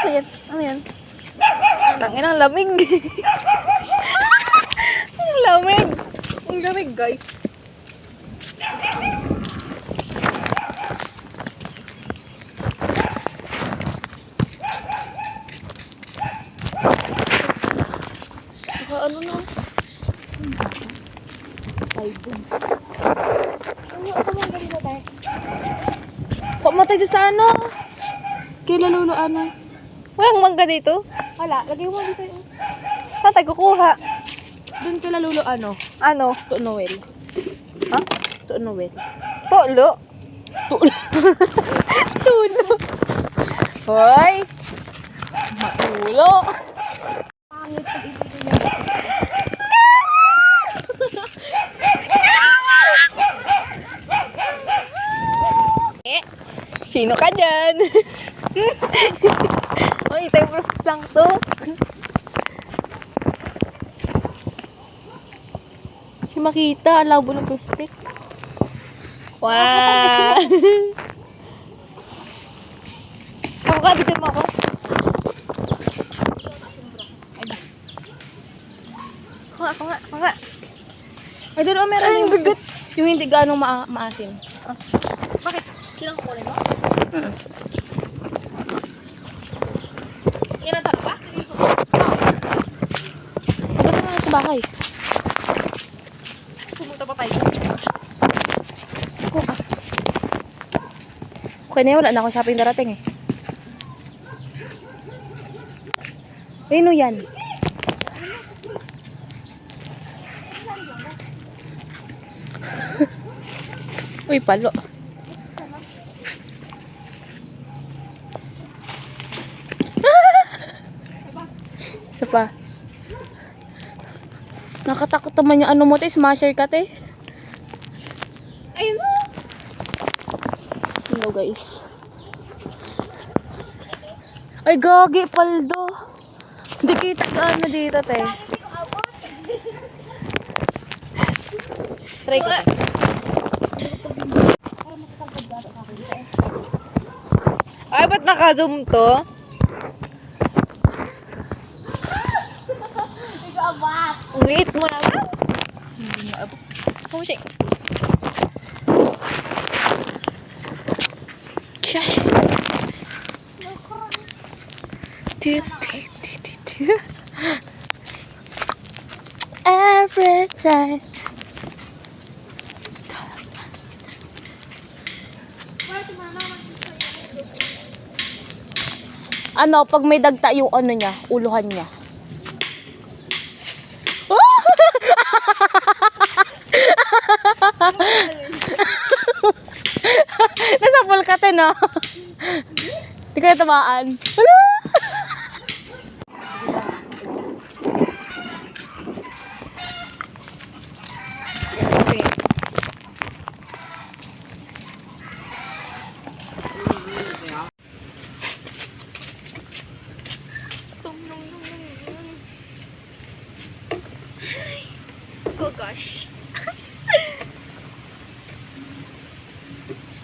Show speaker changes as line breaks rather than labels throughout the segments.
yan? Ano yan? Tangin ang lamig. Ang lamig. Ang lamig, guys. Saka ano na? Ay, bugs. Ano mo ang galing na tayo? Kung matay doon sa ano? Kaya laluluan na. Walang mangga dito? Wala, lagay mo dito yun. Saan tayo kukuha?
Doon kay Lalulo ano?
Ano?
To Noel.
Ha?
To Noel.
Tulo?
Tulo.
Tulo. Hoy! Matulo!
Pangit pag ito yung
Sino ka dyan? Uy, time lapse lang to.
Si makita, ang labo ng plastic.
Wow! Ako ka, bigyan mo ako. Ako nga.
Ay, doon meron
Ay,
yung,
bigat.
yung hindi ganong maasim.
Bakit? Silang kukunin mo? Inatan ba?
Pagkasa na sa bahay.
Pumunta pa tayo.
Ako ka. Okay na yun, wala na akong shopping darating eh. Ayun o yan. Uy, palo. Isa pa. Nakatakot naman yung ano mo, te. Smasher ka, te.
Ayun.
Hello, guys. Ay, gagi, paldo. Hindi kita gaano dito, te. Try ko.
Ay, ba't naka-zoom to? Ang liit mo naman.
Hindi na abot.
Oh, shit.
Shush. Every time. Ano, pag may dagta yung ano niya, uluhan niya. Nasa pulkate, no? Di kayo tamaan.
Okay. Oh gosh.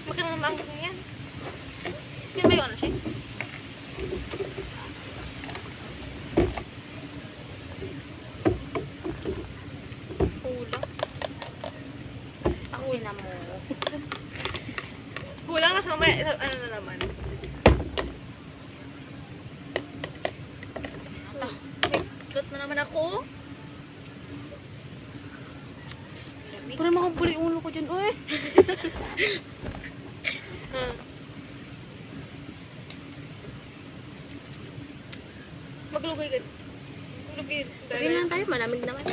Magkano naman ang yan? Yan ba yung ano siya? Kulang.
Uy na mo.
Kulang na sa mamaya. Ano na naman? May clot na naman ako.
Para makabuli yung ulo ko dyan, uy.
Maglugay ka. Maglugay.
Sabi lang tayo, malamig naman.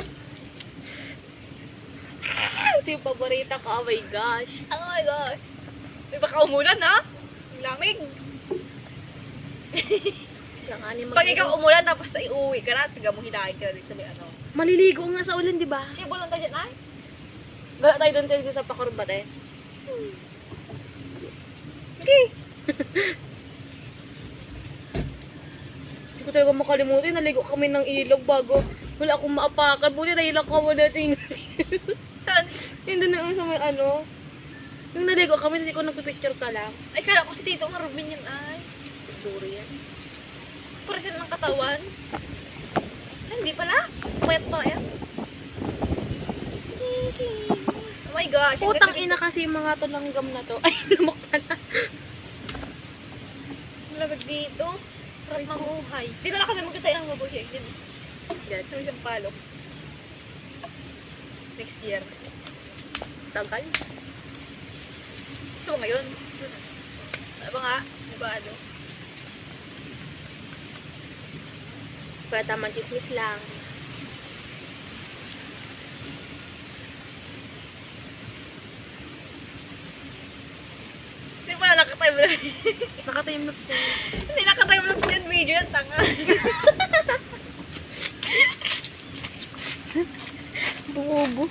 Ito yung paborita ko. Oh my gosh. Oh my gosh. May baka umulan ha? Ang lamig. Pag ikaw umulan tapos ay uuwi ka na, tiga mo hilahin ka na din sa may ano.
Maliligo nga sa ulan, di ba?
Kaya bulan tayo dyan ay?
Gala tayo doon tayo sa pakurbat eh.
Okay.
Hindi ko talaga makalimutin. Naligo kami ng ilog bago wala akong maapakan. Buti nailang ka mo natin.
Saan?
Hindi na yung sa may ano. Yung naligo kami, hindi ko nagpipicture ka lang.
Ay, kala ko si Tito nga Robin yan ay.
Sorry yan. Presyon ng katawan. Ay, hindi pala. Payat pa yan. Oh my gosh. ang
Putang
ganda
ina
dito.
kasi yung mga tulanggam na to. Ay, lumok ka na.
Ang lamig dito. Sarap mabuhay. Dito na kami magkatay ng mabuhay. Dito.
Yan.
Sa isang palok. Next year.
Tagal.
So, ngayon. Ano ba nga? Di ba ano?
Para tamang chismis lang.
Hindi pa nakatime lang.
Naka-time lapse na yun.
Hindi nakatime lang yan. Video yan. Tanga.
Bubo.